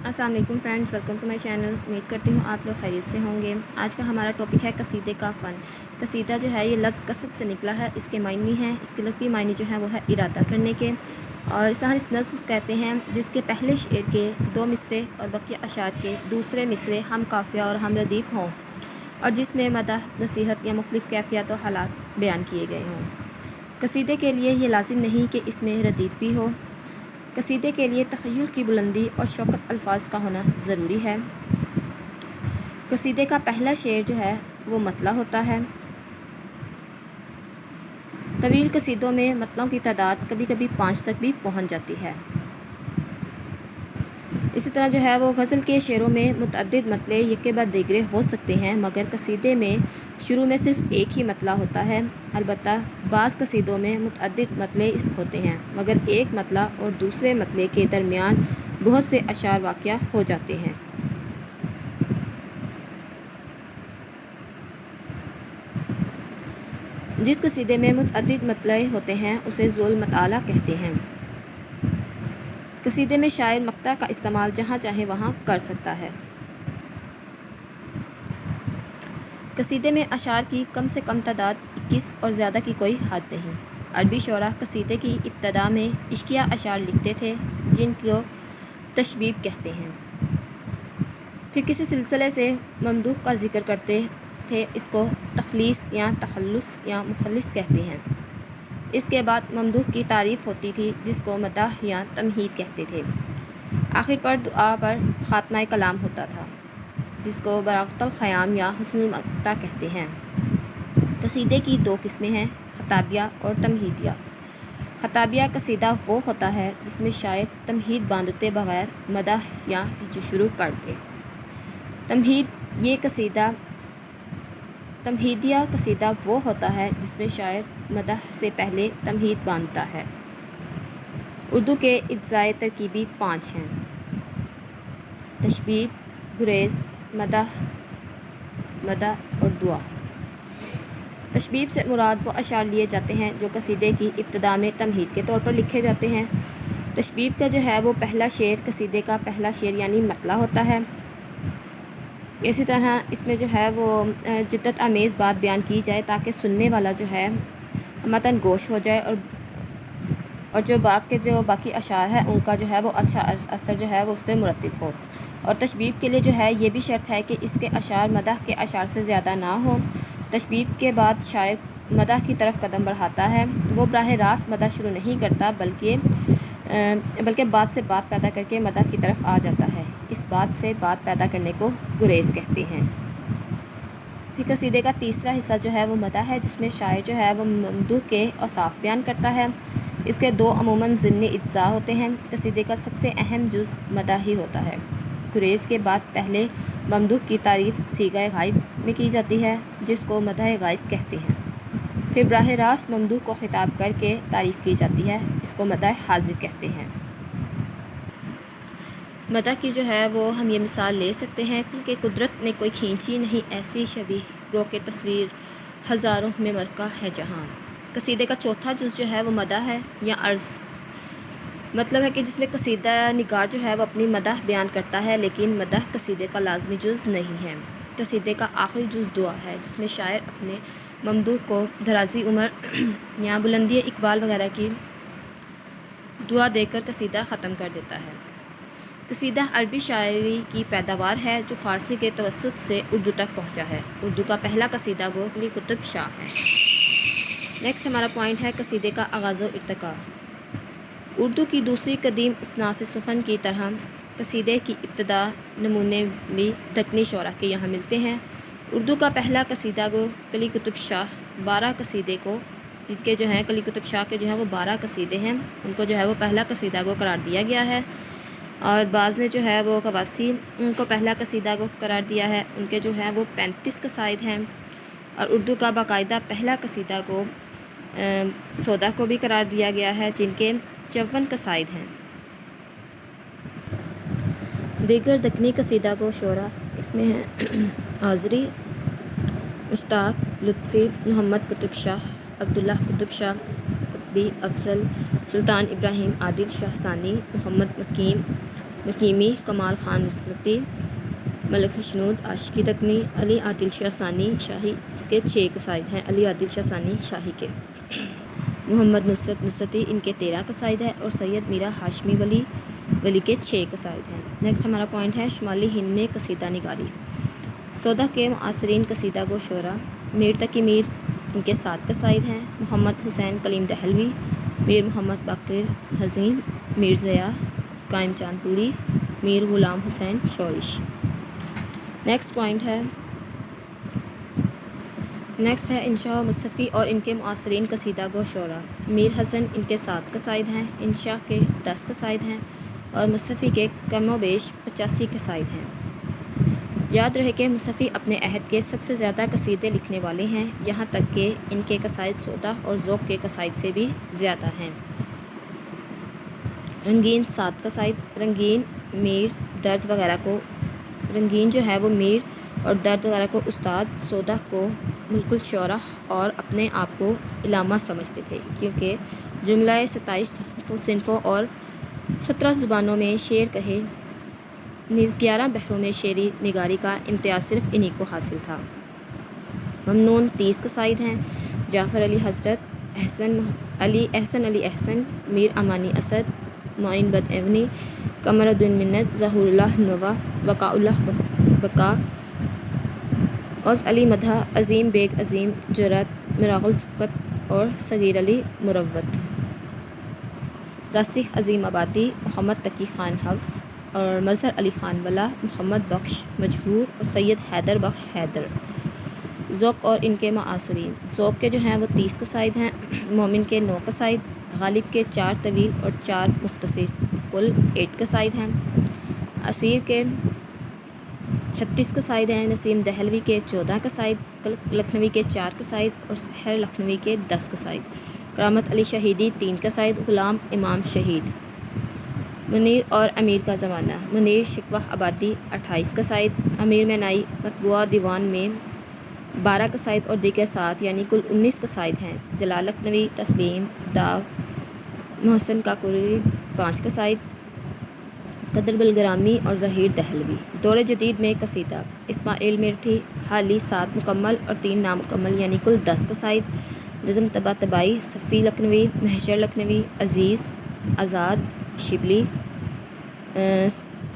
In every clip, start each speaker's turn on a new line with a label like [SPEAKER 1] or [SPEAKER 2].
[SPEAKER 1] अस्सलाम वालेकुम friends, welcome to my channel. उम्मीद करती हूँ आप लोग खैरियत से होंगे। आज का हमारा टॉपिक है कसीदे का फ़न। कसीदा जो है ये लफ्ज़ कसद से निकला है। इसके मायने हैं, इसके लफ्ज़ी मायने जो है वो है इरादा करने के। और इस तरह इस नज़्म कहते हैं जिसके पहले शेर के 2 मिसरे और बकिया अशार के दूसरे मिसरे हम काफ़िया और हम रदीफ़ हों, और जिसमें मदह, नसीहत या मुख्तलिफ़ कैफ़ियत और हालात बयान किए गए हों। कसीदे के लिए ये लाजिम नहीं कि इसमें रदीफ़ भी हो। कसीदे के लिए तख़य्युल की बुलंदी और शौक़त अल्फाज का होना ज़रूरी है। कसीदे का पहला शेर जो है वो मतला होता है। तवील कसीदों में मतलों की तादाद कभी कभी 5 तक भी पहुंच जाती है। इसी तरह जो है वो गज़ल के शेरों में मुतअद्दिद मतले एक के बाद दीगरे हो सकते हैं, मगर कसीदे में शुरू में सिर्फ़ एक ही मतला होता है। अलबत्ता बाज़ कसीदों में मुतअद्दिद मतले होते हैं, मगर एक मतला और दूसरे मतले के दरमियान बहुत से अशार वाक़या हो जाते हैं। जिस कसीदे में मुतअद्दिद मतले होते हैं उसे ज़ुल मतआला कहते हैं। कसीदे में शायर मक्ता का इस्तेमाल जहाँ चाहे वहाँ कर सकता है। कसीदे में अशार की कम से कम तादाद 21 और ज़्यादा की कोई हद नहीं। अरबी शोरा कसीदे की इब्तदा में इश्किया अशार लिखते थे जिनको तशबीब कहते हैं। फिर किसी सिलसिले से ममदूह का जिक्र करते थे, इसको तखलीस या तखल्लुस या मुखल्लिस कहते हैं। इसके बाद ममदूह की तारीफ़ होती थी जिसको मदाह या तमहीद कहते थे। आखिर पर दुआ पर ख़ात्मा कलाम होता था जिसको बराक़तुल ख़याम या हुस्नुल मक्ता कहते हैं। कसीदे की 2 किस्में हैं, ख़ताबिया और तमहीदिया। ख़ताबिया कसीदा वो होता है जिसमें शायर तमहीद बांधते बग़ैर मदाह या हिज्र शुरू कर दे। तमहीदिया कसीदा वो होता है जिसमें शायर मदाह से पहले तमहीद बांधता है। उर्दू के इज्ज़ाए तरकीबी 5 हैं: तशबीब, गुरेज़, मदाह और दुआ। तशबीब से मुराद वो अशार लिए जाते हैं जो कसीदे की इब्तिदा में तमहीद के तौर पर लिखे जाते हैं। तशबीब का जो है वो पहला शेर कसीदे का पहला शेर यानी मतला होता है। इसी तरह इसमें जो है वो जिद्दत आमेज़ बात बयान की जाए ताकि सुनने वाला जो है मतन गोश हो जाए, और जो बाकी अशार है उनका जो है वो अच्छा असर जो है वो उस पर मुरतब हो। और तशबीब के लिए जो है ये भी शर्त है कि इसके अशार मदाह के अशार से ज़्यादा ना हो। तशबीब के बाद शायर मदाह की तरफ कदम बढ़ाता है। वो बराह रास्त मदाह शुरू नहीं करता बल्कि बात से बात पैदा करके मदाह की तरफ आ जाता है। इस बात से बात पैदा करने को गुरेज़ कहते हैं। फिर कसीदे का तीसरा हिस्सा जो है वो मदाह है जिसमें शायर जो है वो ममदूह के औसाफ बयान करता है। इसके 2 अमूमन ज़िम्नी इज्ज़ा होते हैं। कसीदे का सबसे अहम जुज़ मदाह ही होता है। गुरेज़ के बाद पहले ममदूह की तारीफ़ सीगा गाइब में की जाती है जिसको मदाह गाइब कहते हैं। फिर बराह रास्त ममदूह को ख़िताब करके तारीफ़ की जाती है, इसको मदाह हाजिर कहते हैं। मदाह की जो है वो हम ये मिसाल ले सकते हैं क्योंकि कुदरत ने कोई खींची नहीं ऐसी शबीह गो के तस्वीर हज़ारों में मरका है जहाँ। कसीदे का चौथा जुज़ जो है वो मदाह है या अर्ज़। मतलब है कि जिसमें कसीदा निगार जो है वो अपनी मदाह बयान करता है, लेकिन मदाह कसीदे का लाजमी जुज़ नहीं है। कसीदे का आखिरी जुज़ दुआ है जिसमें शायर अपने ममदूह को दराज़ी उम्र या बुलंदी इकबाल वगैरह की दुआ देकर कसीदा ख़त्म कर देता है। कसीदा अरबी शायरी की पैदावार है जो फ़ारसी के तवस्सुत से उर्दू तक पहुँचा है। उर्दू का पहला कसीदा गो कुली कुतुब शाह है। नेक्स्ट हमारा पॉइंट है कसीदे का आगाज़ व इर्तिका। उर्दू की दूसरी कदीम इसनाफ़ सुखन की तरह कसीदे की इब्तिदा नमूने भी दक्कनी शोरा के यहाँ मिलते हैं। उर्दू का पहला कसीदा गो कुली कुतुब शाह 12 कसीदे को इनके जो हैं कुली कुतुब शाह के जो हैं वो 12 कसीदे हैं, उनको जो है वो पहला कसीदा गो करार दिया गया है। और बाज़ ने जो है वो कवासी उनको पहला कसीदा को करार दिया है, उनके जो है वो 35 कसाइद हैं। और उर्दू का बाकायदा पहला कसीदा को सौदा को भी करार दिया गया है जिनके 54 कसाइद हैं। दीगर दक्कनी कसीदा को शोरा इसमें हैं आज़री, मुश्ताक, लुत्फ़ी, मोहम्मद कुतुब शाह, अब्दुल्ला कुतुब शाह, कुतबी अफज़ल, सुल्तान इब्राहिम, आदिल शाह सानी, मोहम्मद मकीम, مقیمی، کمال خان نصرتی، ملک خشنود، عاشقی دکنی، علی عادل شاہ ثانی شاہی، اس کے 6 قصائد ہیں علی عادل شاہ ثانی شاہی کے۔ محمد نصرت نصرتی، ان کے 13 قصائد ہیں اور سید میرا ہاشمی ولی کے 6 قصائد ہیں۔ نیکسٹ ہمارا پوائنٹ ہے شمالی ہند میں قصیدہ نگاری۔ سودہ کے معاصرین قصیدہ گو شعراء: میر تقی میر، ان کے 7 قصائد ہیں۔ محمد حسین کلیم دہلوی، میر محمد باقر حزین، میر ضیاء قائم چاند پوری، میر غلام حسین شورش۔ نیکسٹ ہے انشا و مصطفی اور ان کے معاصرین قصیدہ گو شعراء: میر حسن، ان کے 7 قصائد ہیں۔ انشا کے 10 قصائد ہیں اور مصطفی کے کم و بیش 85 قصائد ہیں۔ یاد رہے کہ مصطفی اپنے عہد کے سب سے زیادہ قصیدے لکھنے والے ہیں، یہاں تک کہ ان کے قصائد سودہ اور ذوق کے قصائد سے بھی زیادہ ہیں۔ رنگین 7 قصائد: رنگین جو ہے وہ میر اور درد وغیرہ کو استاد، سودہ کو ملک الشعراء اور اپنے آپ کو علامہ سمجھتے تھے، کیونکہ جملہ 27 صنفوں اور 17 زبانوں میں شعر کہے، نیز 11 بحروں میں شعری نگاری کا امتیاز صرف انہی کو حاصل تھا۔ ممنون 30 قصائد ہیں۔ جعفر علی حضرت، احسن علی احسن، میر امانی اسد، معین بد ایونی، قمر الدین منت، ظہور اللہ نوا، بقاء اللہ بقا، عوض علی مدح، عظیم بیگ عظیم جرأت، مراغ سبقت اور صغیر علی مروت۔ راسخ عظیم آبادی، محمد تقی خان حفص اور مظہر علی خان ولا، محمد بخش مجہور اور سید حیدر بخش حیدر۔ ذوق اور ان کے معاصرین: ذوق کے جو ہیں وہ 30 قصائد ہیں۔ مومن کے 9 قصائد، غالب کے 4 طویل اور 4 مختصر، کل 8 قصائد ہیں۔ اسیر کے 36 قصائد ہیں۔ نسیم دہلوی کے 14 قصائد، لکھنوی کے 4 قصائد اور سحر لکھنوی کے 10 قصائد۔ کرامت علی شہیدی 3 قصائد، غلام امام شہید۔ منیر اور امیر کا زمانہ: منیر شکوہ آبادی 28 قصائد، امیر مینائی مطبوعہ دیوان میں 12 قصائد اور دیگر 7 یعنی کل 19 قصائد ہیں۔ جلال لکھنوی، تسلیم، داغ، محسن کاکوری 5 قصائد، قدر بلگرامی اور ظہیر دہلوی۔ دور جدید میں قصیدہ: اسماعیل میرٹھی، حالی 7 مکمل اور 3 نامکمل یعنی کل 10 قصائد۔ نظم طباطبائی، صفی لکھنوی، محشر لکھنوی، عزیز، آزاد شبلی،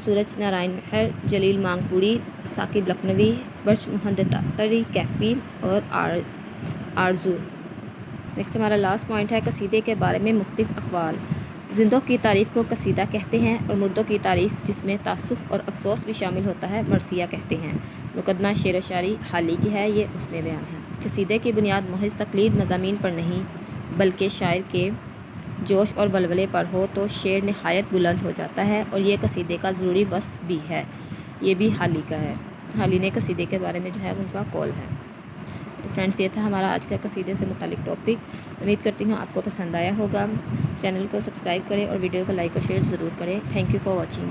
[SPEAKER 1] سورج نارائن مہر، جلیل مانگپوری، ثاقب لکھنوی، برش مہندتاکری کیفی اور آرزو۔ نیکسٹ ہمارا لاسٹ پوائنٹ ہے قصیدے کے بارے میں مختلف اقوال۔ زندوں کی تعریف کو قصیدہ کہتے ہیں اور مردوں کی تعریف جس میں تأسف اور افسوس بھی شامل ہوتا ہے مرثیہ کہتے ہیں۔ مقدمہ شعر و شاعری حالی کی ہے، یہ اس میں بیان ہے۔ قصیدے کی بنیاد محض تقلید مضامین پر نہیں بلکہ شاعر کے جوش اور ولولے پر ہو تو شعر نہایت بلند ہو جاتا ہے اور یہ قصیدے کا ضروری وصف بھی ہے۔ یہ بھی حالی کا ہے، حالی نے قصیدے کے بارے میں جو ہے ان کا قول ہے۔ تو فرینڈس یہ تھا ہمارا آج کا قصیدے سے متعلق ٹاپک۔ امید کرتی ہوں آپ کو پسند آیا ہوگا۔ چینل کو سبسکرائب کریں اور ویڈیو کو لائک اور شیئر ضرور کریں۔ Thank you for watching.